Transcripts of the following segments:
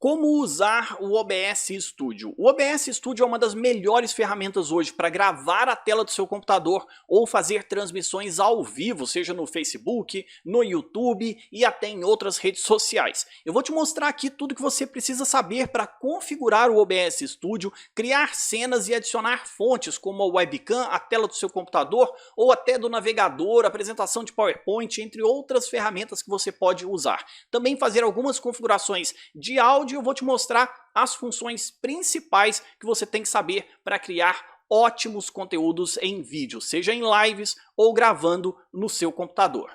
Como usar o OBS Studio? O OBS Studio é uma das melhores ferramentas hoje para gravar a tela do seu computador ou fazer transmissões ao vivo, seja no Facebook, no YouTube e até em outras redes sociais. Eu vou te mostrar aqui tudo que você precisa saber para configurar o OBS Studio, criar cenas e adicionar fontes como a webcam, a tela do seu computador ou até do navegador, apresentação de PowerPoint, entre outras ferramentas que você pode usar. Também fazer algumas configurações de áudio. Eu vou te mostrar as funções principais que você tem que saber para criar ótimos conteúdos em vídeo, seja em lives ou gravando no seu computador.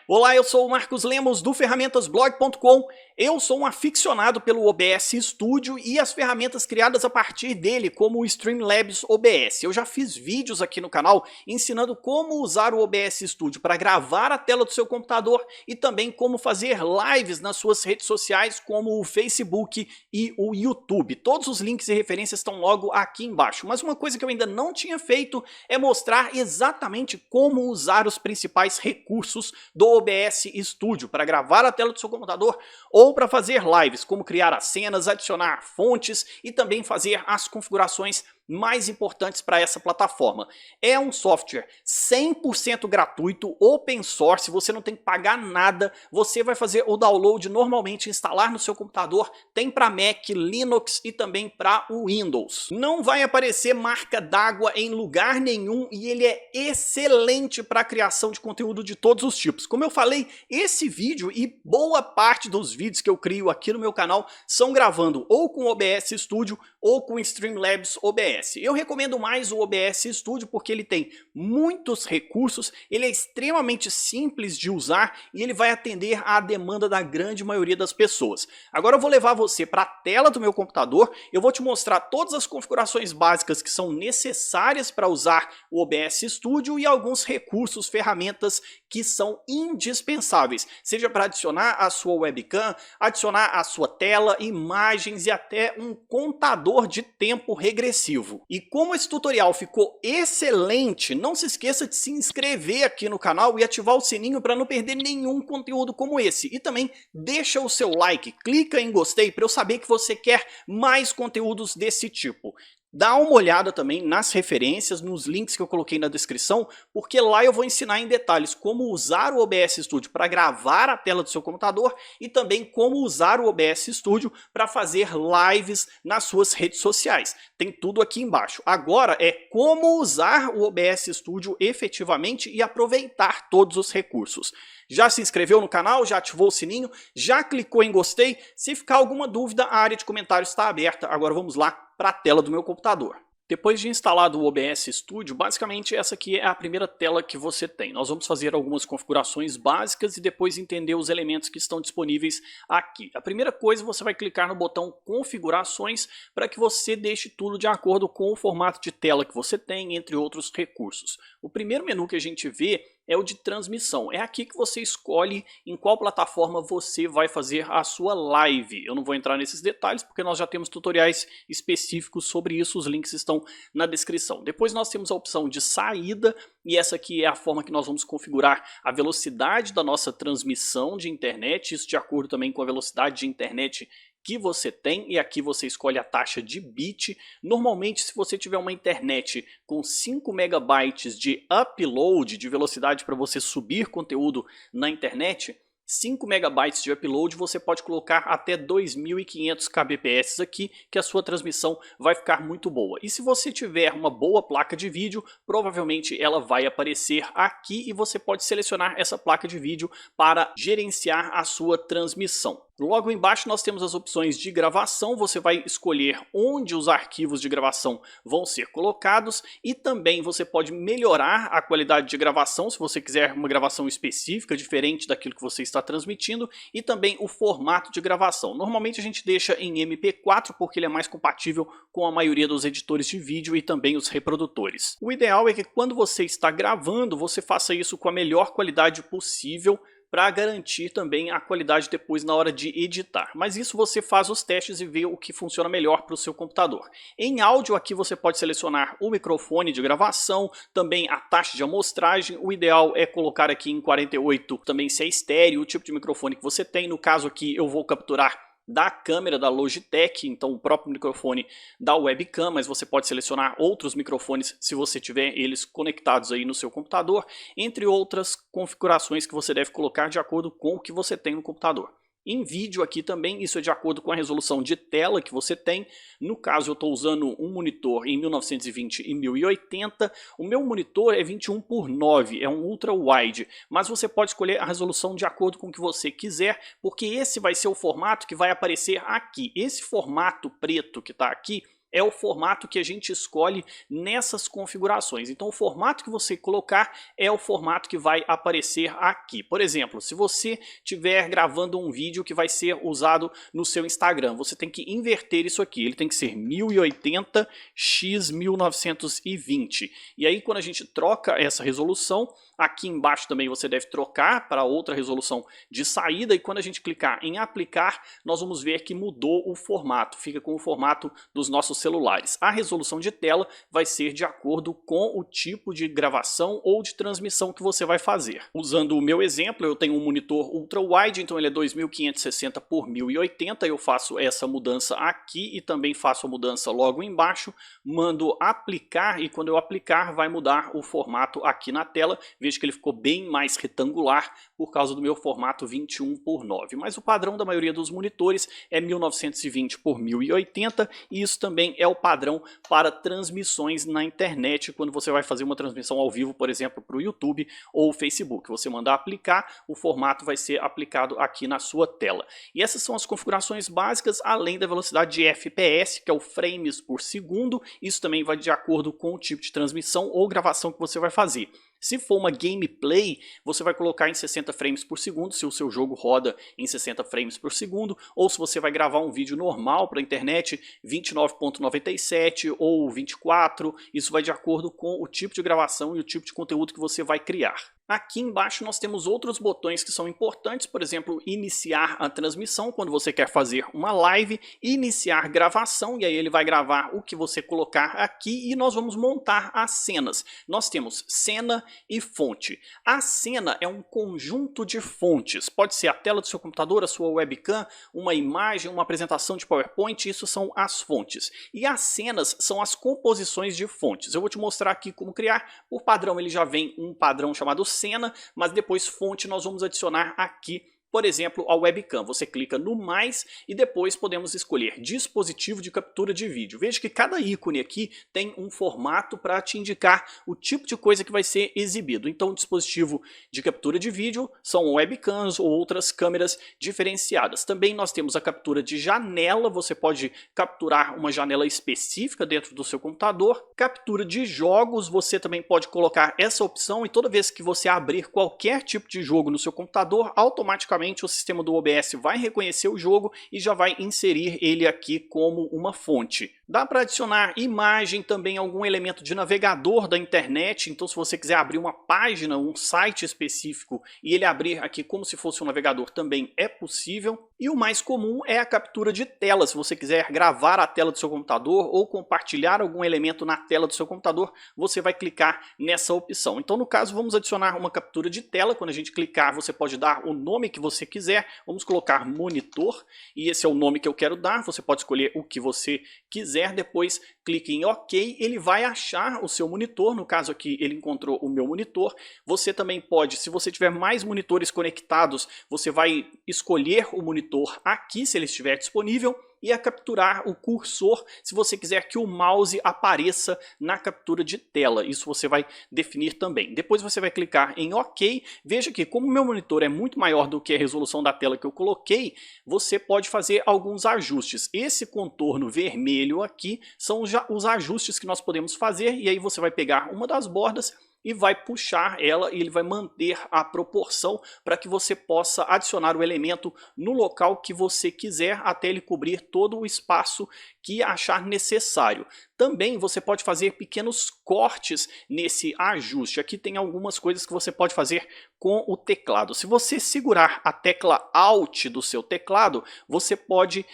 Olá, eu sou o Marcos Lemos do ferramentasblog.com. Eu sou um aficionado pelo OBS Studio e as ferramentas criadas a partir dele, como o Streamlabs OBS. Eu já fiz vídeos aqui no canal ensinando como usar o OBS Studio para gravar a tela do seu computador e também como fazer lives nas suas redes sociais, como o Facebook e o YouTube. Todos os links e referências estão logo aqui embaixo. Mas uma coisa que eu ainda não tinha feito é mostrar exatamente como usar os principais recursos do OBS Studio para gravar a tela do seu computador ou para fazer lives, como criar as cenas, adicionar fontes e também fazer as configurações mais importantes para essa plataforma. É um software 100% gratuito, open source, você não tem que pagar nada, você vai fazer o download normalmente, instalar no seu computador, tem para Mac, Linux e também para o Windows. Não vai aparecer marca d'água em lugar nenhum e ele é excelente para a criação de conteúdo de todos os tipos. Como eu falei, esse vídeo e boa parte dos vídeos que eu crio aqui no meu canal são gravando ou com o OBS Studio ou com o Streamlabs OBS. Eu recomendo mais o OBS Studio porque ele tem muitos recursos, ele é extremamente simples de usar e ele vai atender à demanda da grande maioria das pessoas. Agora eu vou levar você para a tela do meu computador, eu vou te mostrar todas as configurações básicas que são necessárias para usar o OBS Studio e alguns recursos, ferramentas que são indispensáveis, seja para adicionar a sua webcam, adicionar a sua tela, imagens e até um contador de tempo regressivo. E como esse tutorial ficou excelente, não se esqueça de se inscrever aqui no canal e ativar o sininho para não perder nenhum conteúdo como esse. E também deixa o seu like, clica em gostei para eu saber que você quer mais conteúdos desse tipo. Dá uma olhada também nas referências, nos links que eu coloquei na descrição, porque lá eu vou ensinar em detalhes como usar o OBS Studio para gravar a tela do seu computador e também como usar o OBS Studio para fazer lives nas suas redes sociais. Tem tudo aqui embaixo. Agora é como usar o OBS Studio efetivamente e aproveitar todos os recursos. Já se inscreveu no canal? Já ativou o sininho? Já clicou em gostei? Se ficar alguma dúvida, a área de comentários está aberta. Agora vamos lá para a tela do meu computador. Depois de instalado o OBS Studio, basicamente essa aqui é a primeira tela que você tem. Nós vamos fazer algumas configurações básicas e depois entender os elementos que estão disponíveis aqui. A primeira coisa, você vai clicar no botão Configurações para que você deixe tudo de acordo com o formato de tela que você tem, entre outros recursos. O primeiro menu que a gente vê é o de transmissão. É aqui que você escolhe em qual plataforma você vai fazer a sua live. Eu não vou entrar nesses detalhes porque nós já temos tutoriais específicos sobre isso, os links estão na descrição. Depois nós temos a opção de saída e essa aqui é a forma que nós vamos configurar a velocidade da nossa transmissão de internet, isso de acordo também com a velocidade de internet que você tem, e aqui você escolhe a taxa de bit. Normalmente, se você tiver uma internet com 5 megabytes de upload, de velocidade para você subir conteúdo na internet, 5 megabytes de upload, você pode colocar até 2.500 kbps aqui, que a sua transmissão vai ficar muito boa. E se você tiver uma boa placa de vídeo, provavelmente ela vai aparecer aqui e você pode selecionar essa placa de vídeo para gerenciar a sua transmissão. Logo embaixo nós temos as opções de gravação, você vai escolher onde os arquivos de gravação vão ser colocados e também você pode melhorar a qualidade de gravação se você quiser uma gravação específica, diferente daquilo que você está transmitindo, e também o formato de gravação. Normalmente a gente deixa em MP4 porque ele é mais compatível com a maioria dos editores de vídeo e também os reprodutores. O ideal é que quando você está gravando, você faça isso com a melhor qualidade possível, para garantir também a qualidade depois na hora de editar. Mas isso você faz os testes e vê o que funciona melhor para o seu computador. Em áudio aqui você pode selecionar o microfone de gravação, também a taxa de amostragem. O ideal é colocar aqui em 48, também se é estéreo, o tipo de microfone que você tem. No caso aqui eu vou capturar da câmera da Logitech, então o próprio microfone da webcam, mas você pode selecionar outros microfones se você tiver eles conectados aí no seu computador, entre outras configurações que você deve colocar de acordo com o que você tem no computador. Em vídeo aqui também, isso é de acordo com a resolução de tela que você tem. No caso eu estou usando um monitor em 1920 e 1080, o meu monitor é 21:9, é um ultra wide, mas você pode escolher a resolução de acordo com o que você quiser, porque esse vai ser o formato que vai aparecer aqui. Esse formato preto que está aqui é o formato que a gente escolhe nessas configurações. Então o formato que você colocar é o formato que vai aparecer aqui. Por exemplo, se você estiver gravando um vídeo que vai ser usado no seu Instagram, você tem que inverter isso aqui. Ele tem que ser 1080 x 1920. E aí quando a gente troca essa resolução, aqui embaixo também você deve trocar para outra resolução de saída, e quando a gente clicar em aplicar, nós vamos ver que mudou o formato, fica com o formato dos nossos celulares. A resolução de tela vai ser de acordo com o tipo de gravação ou de transmissão que você vai fazer. Usando o meu exemplo, eu tenho um monitor ultra wide, então ele é 2560 por 1080, eu faço essa mudança aqui e também faço a mudança logo embaixo, mando aplicar, e quando eu aplicar vai mudar o formato aqui na tela. Veja que ele ficou bem mais retangular por causa do meu formato 21:9, mas o padrão da maioria dos monitores é 1920 por 1080, e isso também é o padrão para transmissões na internet, quando você vai fazer uma transmissão ao vivo, por exemplo, para o YouTube ou Facebook. Você manda aplicar, o formato vai ser aplicado aqui na sua tela. E essas são as configurações básicas, além da velocidade de FPS, que é o frames por segundo. Isso também vai de acordo com o tipo de transmissão ou gravação que você vai fazer. Se for uma gameplay, você vai colocar em 60 frames por segundo, se o seu jogo roda em 60 frames por segundo, ou se você vai gravar um vídeo normal para a internet, 29.97 ou 24, isso vai de acordo com o tipo de gravação e o tipo de conteúdo que você vai criar. Aqui embaixo nós temos outros botões que são importantes, por exemplo, iniciar a transmissão, quando você quer fazer uma live, iniciar gravação, e aí ele vai gravar o que você colocar aqui, e nós vamos montar as cenas. Nós temos cena e fonte. A cena é um conjunto de fontes, pode ser a tela do seu computador, a sua webcam, uma imagem, uma apresentação de PowerPoint, isso são as fontes. E as cenas são as composições de fontes. Eu vou te mostrar aqui como criar. Por padrão ele já vem um padrão chamado cena, mas depois fonte nós vamos adicionar aqui, por exemplo, a webcam. Você clica no mais e depois podemos escolher dispositivo de captura de vídeo. Veja que cada ícone aqui tem um formato para te indicar o tipo de coisa que vai ser exibido. Então, dispositivo de captura de vídeo são webcams ou outras câmeras diferenciadas. Também nós temos a captura de janela, você pode capturar uma janela específica dentro do seu computador. Captura de jogos, você também pode colocar essa opção, e toda vez que você abrir qualquer tipo de jogo no seu computador, automaticamente o sistema do OBS vai reconhecer o jogo e já vai inserir ele aqui como uma fonte. Dá para adicionar imagem, também algum elemento de navegador da internet, então se você quiser abrir uma página, um site específico e ele abrir aqui como se fosse um navegador, também é possível. E o mais comum é a captura de tela. Se você quiser gravar a tela do seu computador ou compartilhar algum elemento na tela do seu computador, você vai clicar nessa opção. Então no caso vamos adicionar uma captura de tela. Quando a gente clicar, você pode dar o nome que você quiser. Vamos colocar monitor, e esse é o nome que eu quero dar. Você pode escolher o que você quiser, depois clique em OK, ele vai achar o seu monitor. No caso aqui ele encontrou o meu monitor. Você também pode, se você tiver mais monitores conectados, você vai escolher o monitor aqui, se ele estiver disponível, e a capturar o cursor se você quiser que o mouse apareça na captura de tela. Isso você vai definir também. Depois você vai clicar em OK. Veja que como o meu monitor é muito maior do que a resolução da tela que eu coloquei, você pode fazer alguns ajustes. Esse contorno vermelho aqui são os ajustes que nós podemos fazer, e aí você vai pegar uma das bordas e vai puxar ela e ele vai manter a proporção para que você possa adicionar o elemento no local que você quiser até ele cobrir todo o espaço que achar necessário. Também você pode fazer pequenos cortes nesse ajuste. Aqui tem algumas coisas que você pode fazer com o teclado. Se você segurar a tecla Alt do seu teclado, você pode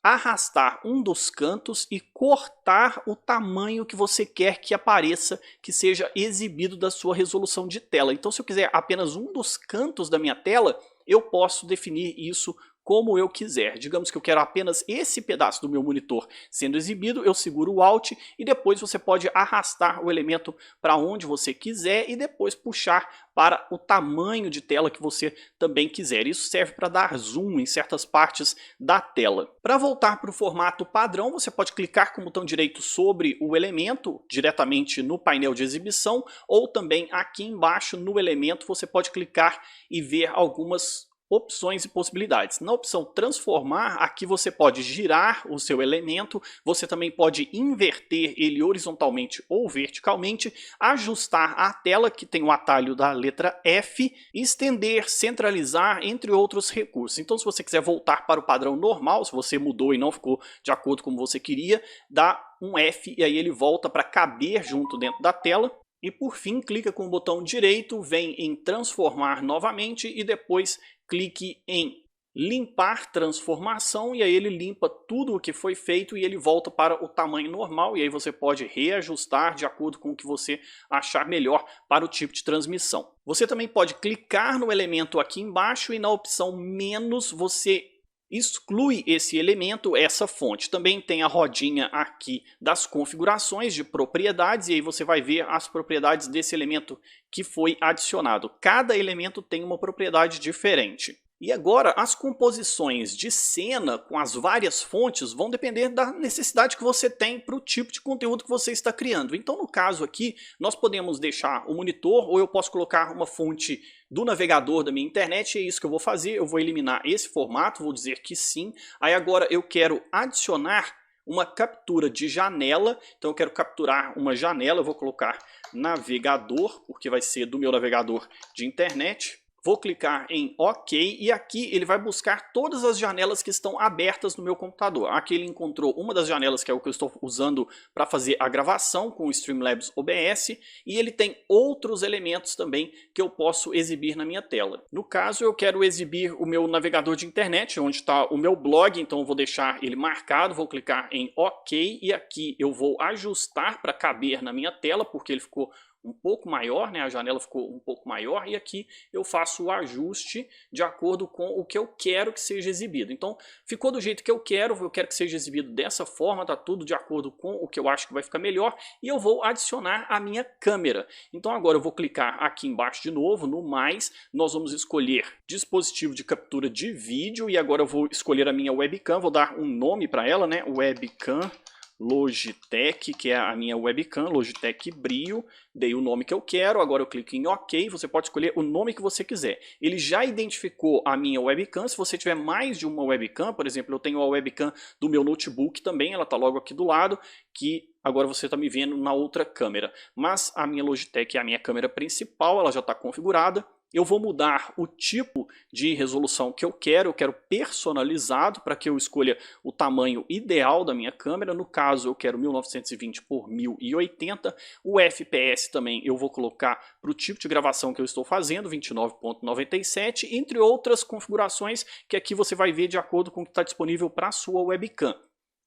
arrastar um dos cantos e cortar o tamanho que você quer que apareça, que seja exibido da sua resolução de tela. Então, se eu quiser apenas um dos cantos da minha tela, eu posso definir isso como eu quiser. Digamos que eu quero apenas esse pedaço do meu monitor sendo exibido, eu seguro o Alt e depois você pode arrastar o elemento para onde você quiser e depois puxar para o tamanho de tela que você também quiser. Isso serve para dar zoom em certas partes da tela. Para voltar para o formato padrão, você pode clicar com o botão direito sobre o elemento diretamente no painel de exibição ou também aqui embaixo no elemento você pode clicar e ver algumas opções e possibilidades. Na opção transformar, aqui você pode girar o seu elemento, você também pode inverter ele horizontalmente ou verticalmente, ajustar a tela, que tem o atalho da letra F, estender, centralizar, entre outros recursos. Então, se você quiser voltar para o padrão normal, se você mudou e não ficou de acordo com você queria, dá um F e aí ele volta para caber junto dentro da tela. E por fim, clica com o botão direito, vem em transformar novamente e depois clique em limpar transformação e aí ele limpa tudo o que foi feito e ele volta para o tamanho normal e aí você pode reajustar de acordo com o que você achar melhor para o tipo de transmissão. Você também pode clicar no elemento aqui embaixo e na opção menos você exclui esse elemento, essa fonte. Também tem a rodinha aqui das configurações de propriedades e aí você vai ver as propriedades desse elemento que foi adicionado. Cada elemento tem uma propriedade diferente. E agora as composições de cena com as várias fontes vão depender da necessidade que você tem para o tipo de conteúdo que você está criando. Então no caso aqui nós podemos deixar o monitor ou eu posso colocar uma fonte do navegador da minha internet e é isso que eu vou fazer. Eu vou eliminar esse formato, vou dizer que sim. Aí agora eu quero adicionar uma captura de janela, então eu quero capturar uma janela, eu vou colocar navegador, porque vai ser do meu navegador de internet. Vou clicar em OK e aqui ele vai buscar todas as janelas que estão abertas no meu computador. Aqui ele encontrou uma das janelas que é o que eu estou usando para fazer a gravação com o Streamlabs OBS e ele tem outros elementos também que eu posso exibir na minha tela. No caso eu quero exibir o meu navegador de internet, onde está o meu blog, então eu vou deixar ele marcado, vou clicar em OK e aqui eu vou ajustar para caber na minha tela, porque ele ficou um pouco maior, né? A janela ficou um pouco maior e aqui eu faço o ajuste de acordo com o que eu quero que seja exibido. Então ficou do jeito que eu quero que seja exibido dessa forma, tá tudo de acordo com o que eu acho que vai ficar melhor e eu vou adicionar a minha câmera. Então agora eu vou clicar aqui embaixo de novo no mais, nós vamos escolher dispositivo de captura de vídeo e agora eu vou escolher a minha webcam, vou dar um nome para ela, né? Webcam Logitech, que é a minha webcam, Logitech Brio, dei o nome que eu quero, agora eu clico em OK, você pode escolher o nome que você quiser. Ele já identificou a minha webcam, se você tiver mais de uma webcam, por exemplo, eu tenho a webcam do meu notebook também, ela está logo aqui do lado, que agora você está me vendo na outra câmera. Mas a minha Logitech é a minha câmera principal, ela já está configurada. Eu vou mudar o tipo de resolução que eu quero personalizado para que eu escolha o tamanho ideal da minha câmera. No caso eu quero 1920 por 1080. O FPS também eu vou colocar para o tipo de gravação que eu estou fazendo, 29.97, entre outras configurações que aqui você vai ver de acordo com o que está disponível para a sua webcam.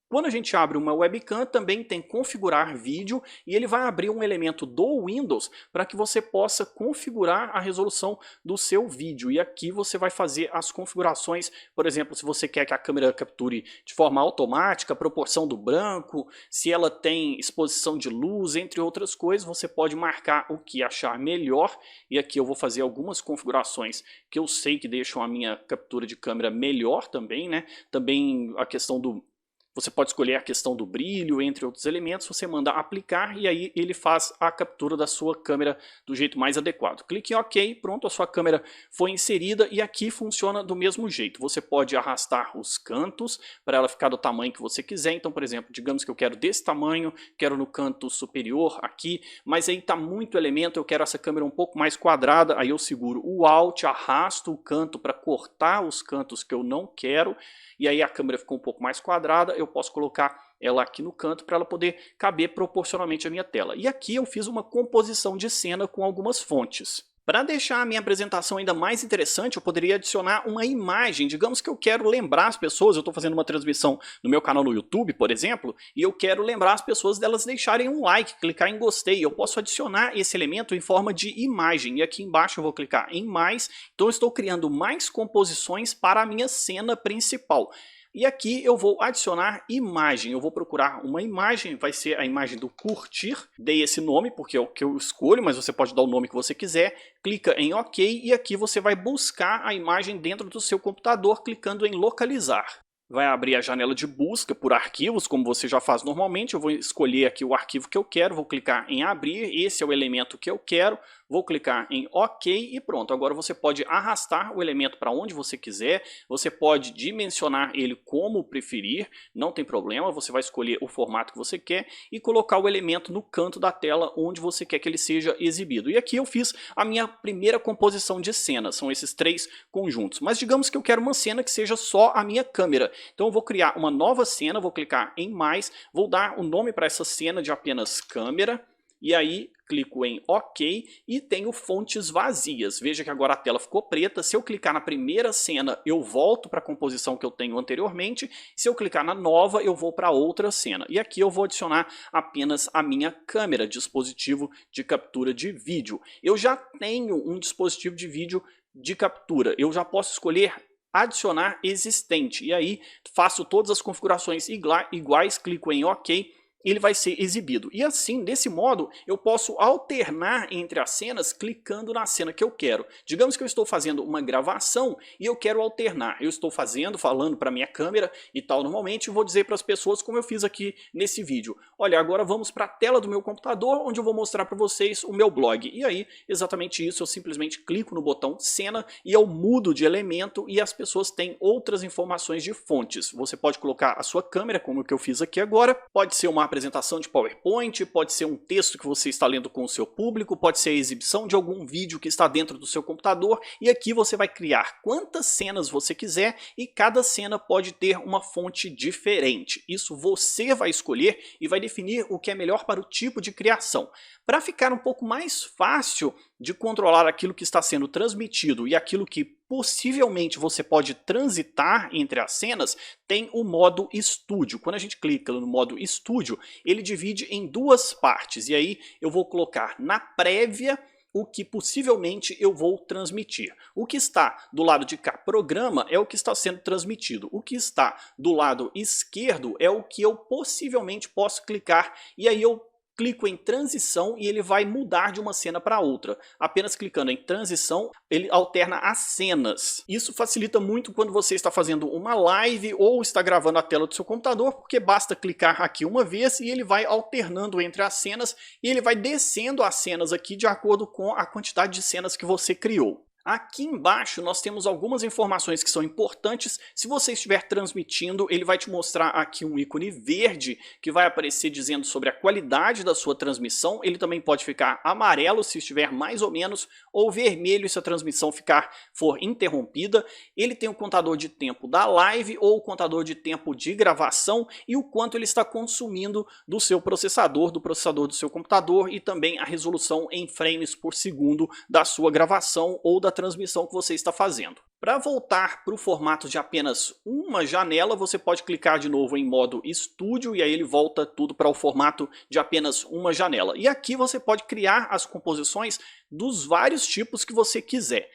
Quando a gente abre uma webcam, também tem configurar vídeo e ele vai abrir um elemento do Windows para que você possa configurar a resolução do seu vídeo. E aqui você vai fazer as configurações, por exemplo, se você quer que a câmera capture de forma automática, a proporção do branco, se ela tem exposição de luz, entre outras coisas, você pode marcar o que achar melhor. E aqui eu vou fazer algumas configurações que eu sei que deixam a minha captura de câmera melhor também, né? Também a questão do Você pode escolher a questão do brilho, entre outros elementos, você manda aplicar e aí ele faz a captura da sua câmera do jeito mais adequado. Clique em OK, pronto, a sua câmera foi inserida e aqui funciona do mesmo jeito. Você pode arrastar os cantos para ela ficar do tamanho que você quiser. Então, por exemplo, digamos que eu quero desse tamanho, quero no canto superior aqui, mas aí está muito elemento, eu quero essa câmera um pouco mais quadrada, aí eu seguro o Alt, arrasto o canto para cortar os cantos que eu não quero, e aí a câmera ficou um pouco mais quadrada, eu posso colocar ela aqui no canto para ela poder caber proporcionalmente à minha tela. E aqui eu fiz uma composição de cena com algumas fontes. Para deixar a minha apresentação ainda mais interessante, eu poderia adicionar uma imagem. Digamos que eu quero lembrar as pessoas, eu estou fazendo uma transmissão no meu canal no YouTube, por exemplo, e eu quero lembrar as pessoas delas deixarem um like, clicar em gostei. Eu posso adicionar esse elemento em forma de imagem, e aqui embaixo eu vou clicar em mais, então eu estou criando mais composições para a minha cena principal. E aqui eu vou adicionar imagem, eu vou procurar uma imagem, vai ser a imagem do curtir, dei esse nome porque é o que eu escolho, mas você pode dar o nome que você quiser, clica em OK e aqui você vai buscar a imagem dentro do seu computador clicando em localizar. Vai abrir a janela de busca por arquivos, como você já faz normalmente. Eu vou escolher aqui o arquivo que eu quero, vou clicar em abrir, esse é o elemento que eu quero, vou clicar em OK e pronto. Agora você pode arrastar o elemento para onde você quiser, você pode dimensionar ele como preferir, não tem problema, você vai escolher o formato que você quer e colocar o elemento no canto da tela onde você quer que ele seja exibido. E aqui eu fiz a minha primeira composição de cena, são esses 3 conjuntos. Mas digamos que eu quero uma cena que seja só a minha câmera. Então eu vou criar uma nova cena, vou clicar em mais, vou dar o nome para essa cena de apenas câmera, e aí clico em OK e tenho fontes vazias. Veja que agora a tela ficou preta. Se eu clicar na primeira cena, eu volto para a composição que eu tenho anteriormente. Se eu clicar na nova, eu vou para outra cena. E aqui eu vou adicionar apenas a minha câmera, dispositivo de captura de vídeo. Eu já tenho um dispositivo de vídeo de captura. Eu já posso escolher adicionar existente. E aí faço todas as configurações iguais, clico em OK. Ele vai ser exibido. E assim, desse modo, eu posso alternar entre as cenas clicando na cena que eu quero. Digamos que eu estou fazendo uma gravação e eu quero alternar. Eu estou falando para minha câmera e tal normalmente, e vou dizer para as pessoas como eu fiz aqui nesse vídeo. Olha, agora vamos para a tela do meu computador, onde eu vou mostrar para vocês o meu blog. E aí, exatamente isso, eu simplesmente clico no botão cena e eu mudo de elemento e as pessoas têm outras informações de fontes. Você pode colocar a sua câmera, como o que eu fiz aqui agora, pode ser uma apresentação de PowerPoint, pode ser um texto que você está lendo com o seu público, pode ser a exibição de algum vídeo que está dentro do seu computador, e aqui você vai criar quantas cenas você quiser e cada cena pode ter uma fonte diferente. Isso você vai escolher e vai definir o que é melhor para o tipo de criação. Para ficar um pouco mais fácil de controlar aquilo que está sendo transmitido e aquilo que possivelmente você pode transitar entre as cenas, tem o modo estúdio. Quando a gente clica no modo estúdio, ele divide em 2 partes, e aí eu vou colocar na prévia o que possivelmente eu vou transmitir. O que está do lado de cá, programa, é o que está sendo transmitido. O que está do lado esquerdo é o que eu possivelmente posso clicar, e aí eu clico em transição e ele vai mudar de uma cena para outra. Apenas clicando em transição, ele alterna as cenas. Isso facilita muito quando você está fazendo uma live ou está gravando a tela do seu computador, porque basta clicar aqui uma vez e ele vai alternando entre as cenas e ele vai descendo as cenas aqui de acordo com a quantidade de cenas que você criou. Aqui embaixo nós temos algumas informações que são importantes. Se você estiver transmitindo, ele vai te mostrar aqui um ícone verde que vai aparecer dizendo sobre a qualidade da sua transmissão. Ele também pode ficar amarelo se estiver mais ou menos, ou vermelho se a transmissão for interrompida. Ele tem o contador de tempo da live ou o contador de tempo de gravação e o quanto ele está consumindo do seu processador, do seu computador, e também a resolução em frames por segundo da sua gravação ou da transmissão que você está fazendo. Para voltar para o formato de apenas uma janela, você pode clicar de novo em modo estúdio e aí ele volta tudo para o formato de apenas uma janela. E aqui você pode criar as composições dos vários tipos que você quiser.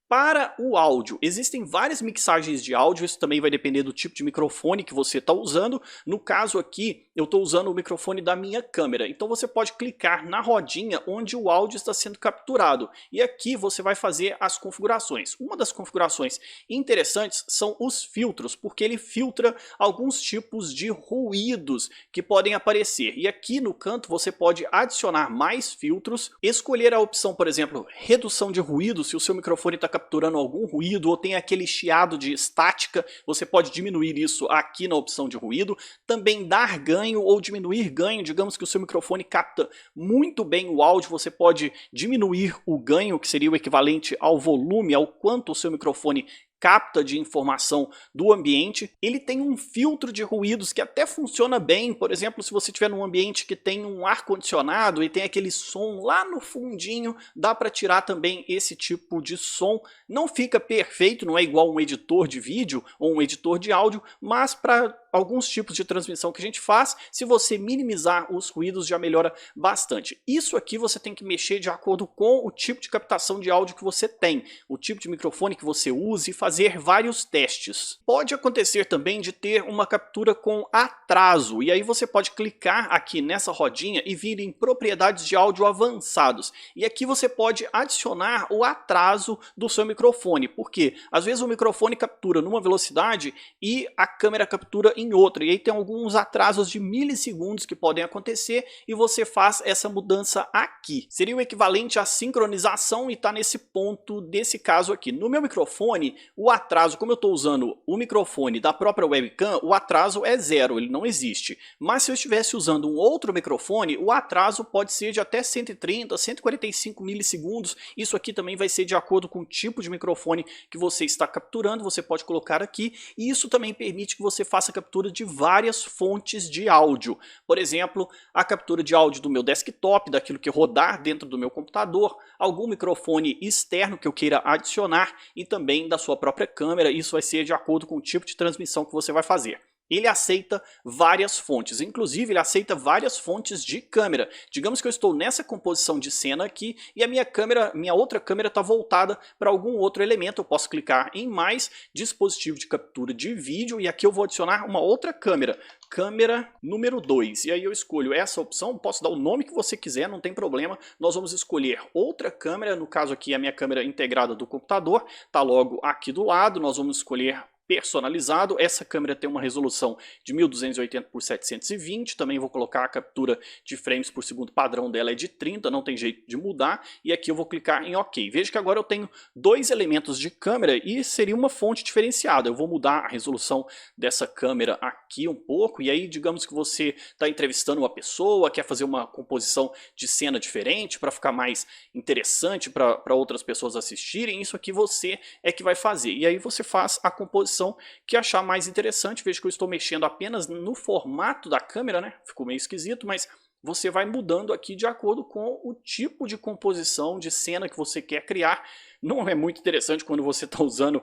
Para o áudio, existem várias mixagens de áudio, isso também vai depender do tipo de microfone que você está usando. No caso aqui, eu estou usando o microfone da minha câmera, então você pode clicar na rodinha onde o áudio está sendo capturado. E aqui você vai fazer as configurações. Uma das configurações interessantes são os filtros, porque ele filtra alguns tipos de ruídos que podem aparecer. E aqui no canto você pode adicionar mais filtros, escolher a opção, por exemplo, redução de ruído, se o seu microfone está capturando algum ruído ou tem aquele chiado de estática, você pode diminuir isso aqui na opção de ruído. Também dar ganho ou diminuir ganho, digamos que o seu microfone capta muito bem o áudio, você pode diminuir o ganho, que seria o equivalente ao volume, ao quanto o seu microfone capta de informação do ambiente. Ele tem um filtro de ruídos que até funciona bem, por exemplo, se você estiver num ambiente que tem um ar-condicionado e tem aquele som lá no fundinho, dá para tirar também esse tipo de som. Não fica perfeito, não é igual um editor de vídeo ou um editor de áudio, mas para alguns tipos de transmissão que a gente faz, se você minimizar os ruídos já melhora bastante. Isso aqui você tem que mexer de acordo com o tipo de captação de áudio que você tem, o tipo de microfone que você use e fazer vários testes. Pode acontecer também de ter uma captura com atraso, e aí você pode clicar aqui nessa rodinha e vir em propriedades de áudio avançados. E aqui você pode adicionar o atraso do seu microfone, porque às vezes o microfone captura numa velocidade e a câmera captura em outra, e aí tem alguns atrasos de milissegundos que podem acontecer e você faz essa mudança aqui. Seria o equivalente à sincronização e está nesse ponto desse caso aqui. No meu microfone, o atraso, como eu estou usando o microfone da própria webcam, o atraso é zero, ele não existe. Mas se eu estivesse usando um outro microfone, o atraso pode ser de até 130, 145 milissegundos. Isso aqui também vai ser de acordo com o tipo de microfone que você está capturando, você pode colocar aqui, e isso também permite que você faça captura de várias fontes de áudio. Por exemplo, a captura de áudio do meu desktop, daquilo que rodar dentro do meu computador, algum microfone externo que eu queira adicionar e também da sua própria câmera. Isso vai ser de acordo com o tipo de transmissão que você vai fazer. Ele aceita várias fontes, inclusive ele aceita várias fontes de câmera. Digamos que eu estou nessa composição de cena aqui e a minha outra câmera está voltada para algum outro elemento. Eu posso clicar em mais, dispositivo de captura de vídeo, e aqui eu vou adicionar uma outra câmera, câmera número 2. E aí eu escolho essa opção, posso dar o nome que você quiser, não tem problema. Nós vamos escolher outra câmera, no caso aqui a minha câmera integrada do computador, está logo aqui do lado. Nós vamos escolher personalizado. Essa câmera tem uma resolução de 1280 por 720, também vou colocar a captura de frames por segundo padrão dela é de 30, não tem jeito de mudar, e aqui eu vou clicar em OK. Veja que agora eu tenho dois elementos de câmera e seria uma fonte diferenciada. Eu vou mudar a resolução dessa câmera aqui um pouco, e aí digamos que você está entrevistando uma pessoa, quer fazer uma composição de cena diferente para ficar mais interessante para outras pessoas assistirem, isso aqui você é que vai fazer, e aí você faz a composição que achar mais interessante. Veja que eu estou mexendo apenas no formato da câmera, né? Ficou meio esquisito, mas você vai mudando aqui de acordo com o tipo de composição de cena que você quer criar. Não é muito interessante quando você está usando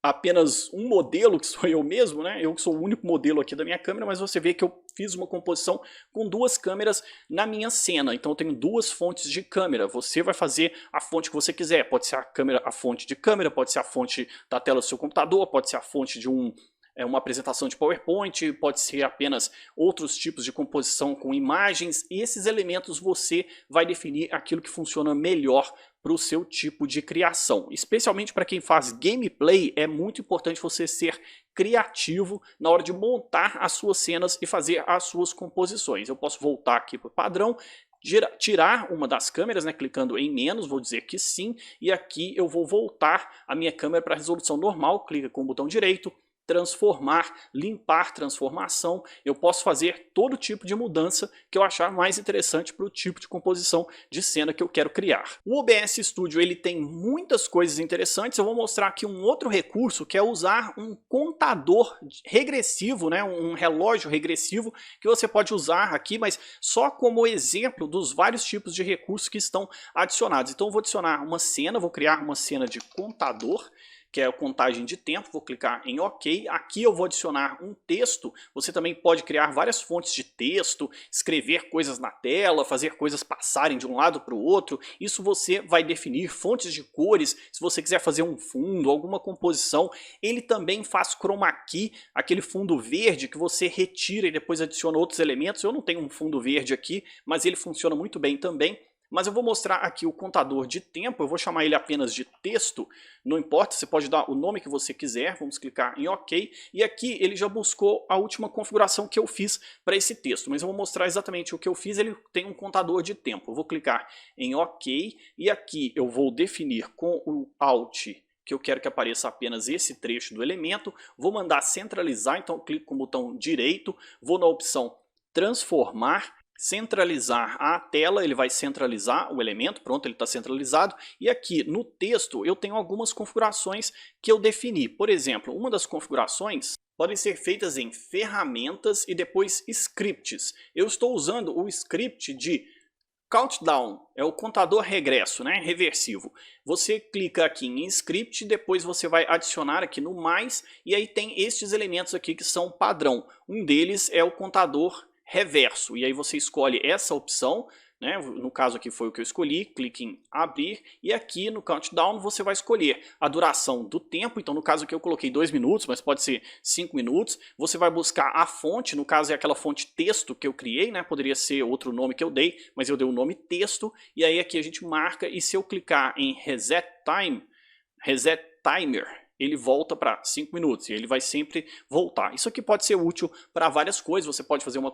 apenas um modelo, que sou eu mesmo, né? Eu que sou o único modelo aqui da minha câmera, mas você vê que eu fiz uma composição com duas câmeras na minha cena. Então eu tenho duas fontes de câmera. Você vai fazer a fonte que você quiser. Pode ser a fonte de câmera, pode ser a fonte da tela do seu computador, pode ser a fonte de uma apresentação de PowerPoint, pode ser apenas outros tipos de composição com imagens, e esses elementos você vai definir aquilo que funciona melhor para o seu tipo de criação. Especialmente para quem faz gameplay, é muito importante você ser criativo na hora de montar as suas cenas e fazer as suas composições. Eu posso voltar aqui para o padrão, tirar uma das câmeras, né, clicando em menos, vou dizer que sim, e aqui eu vou voltar a minha câmera para a resolução normal, clica com o botão direito, transformar, limpar transformação. Eu posso fazer todo tipo de mudança que eu achar mais interessante para o tipo de composição de cena que eu quero criar. O OBS Studio ele tem muitas coisas interessantes. Eu vou mostrar aqui um outro recurso, que é usar um contador regressivo, né, um relógio regressivo que você pode usar aqui, mas só como exemplo dos vários tipos de recursos que estão adicionados. Então eu vou adicionar uma cena, vou criar uma cena de contador. que é a contagem de tempo, vou clicar em OK. Aqui eu vou adicionar um texto, você também pode criar várias fontes de texto, escrever coisas na tela, fazer coisas passarem de um lado para o outro, isso você vai definir, fontes de cores, se você quiser fazer um fundo, alguma composição. Ele também faz chroma key, aquele fundo verde que você retira e depois adiciona outros elementos. Eu não tenho um fundo verde aqui, mas ele funciona muito bem também. Mas eu vou mostrar aqui o contador de tempo, eu vou chamar ele apenas de texto, não importa, você pode dar o nome que você quiser, vamos clicar em OK, e aqui ele já buscou a última configuração que eu fiz para esse texto, mas eu vou mostrar exatamente o que eu fiz. Ele tem um contador de tempo, eu vou clicar em OK, e aqui eu vou definir com o Alt, que eu quero que apareça apenas esse trecho do elemento, vou mandar centralizar, então eu clico com o botão direito, vou na opção transformar, centralizar a tela, ele vai centralizar o elemento, pronto, ele está centralizado. E aqui no texto eu tenho algumas configurações que eu defini. Por exemplo, uma das configurações podem ser feitas em ferramentas e depois scripts. Eu estou usando o script de countdown, é o contador regresso, né, reversivo. Você clica aqui em script, depois você vai adicionar aqui no mais, e aí tem estes elementos aqui que são padrão. Um deles é o contador reverso, e aí você escolhe essa opção, né? No caso aqui foi o que eu escolhi, clique em abrir, e aqui no countdown você vai escolher a duração do tempo. Então no caso aqui eu coloquei 2 minutos, mas pode ser 5 minutos, você vai buscar a fonte, no caso é aquela fonte texto que eu criei, né? Poderia ser outro nome que eu dei, mas eu dei o nome texto, e aí aqui a gente marca, e se eu clicar em reset timer, ele volta para 5 minutos e ele vai sempre voltar. Isso aqui pode ser útil para várias coisas. Você pode fazer uma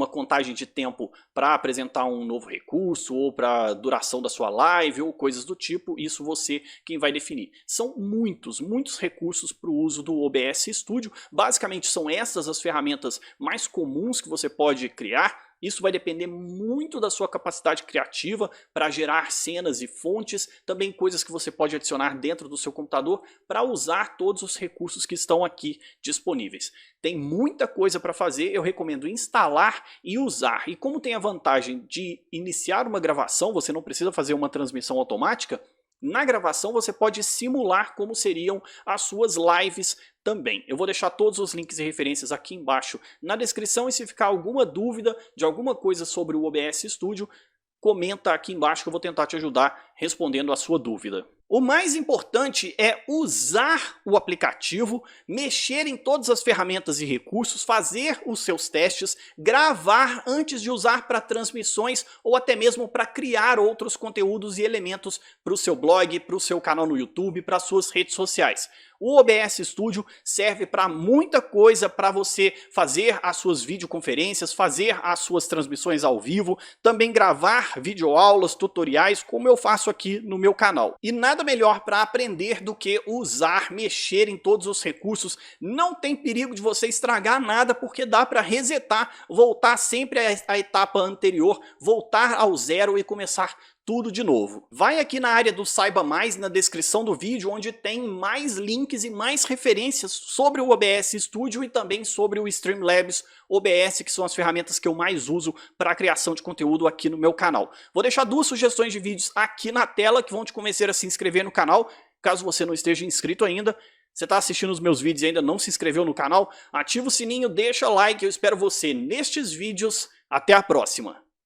contagem de tempo para apresentar um novo recurso, ou para duração da sua live, ou coisas do tipo. Isso você quem vai definir. São muitos recursos para o uso do OBS Studio. Basicamente são essas as ferramentas mais comuns que você pode criar. Isso vai depender muito da sua capacidade criativa para gerar cenas e fontes, também coisas que você pode adicionar dentro do seu computador para usar todos os recursos que estão aqui disponíveis. Tem muita coisa para fazer, eu recomendo instalar e usar. E como tem a vantagem de iniciar uma gravação, você não precisa fazer uma transmissão automática, na gravação você pode simular como seriam as suas lives também. Eu vou deixar todos os links e referências aqui embaixo na descrição, e se ficar alguma dúvida de alguma coisa sobre o OBS Studio, comenta aqui embaixo que eu vou tentar te ajudar respondendo a sua dúvida. O mais importante é usar o aplicativo, mexer em todas as ferramentas e recursos, fazer os seus testes, gravar antes de usar para transmissões ou até mesmo para criar outros conteúdos e elementos para o seu blog, para o seu canal no YouTube, para as suas redes sociais. O OBS Studio serve para muita coisa, para você fazer as suas videoconferências, fazer as suas transmissões ao vivo, também gravar videoaulas, tutoriais, como eu faço aqui no meu canal. E nada melhor para aprender do que usar, mexer em todos os recursos. Não tem perigo de você estragar nada, porque dá para resetar, voltar sempre à etapa anterior, voltar ao zero e começar tudo de novo. Vai aqui na área do Saiba Mais, na descrição do vídeo, onde tem mais links e mais referências sobre o OBS Studio e também sobre o Streamlabs OBS, que são as ferramentas que eu mais uso para a criação de conteúdo aqui no meu canal. Vou deixar 2 sugestões de vídeos aqui na tela que vão te convencer a se inscrever no canal, caso você não esteja inscrito ainda. Você está assistindo os meus vídeos e ainda não se inscreveu no canal? Ativa o sininho, deixa o like, eu espero você nestes vídeos. Até a próxima!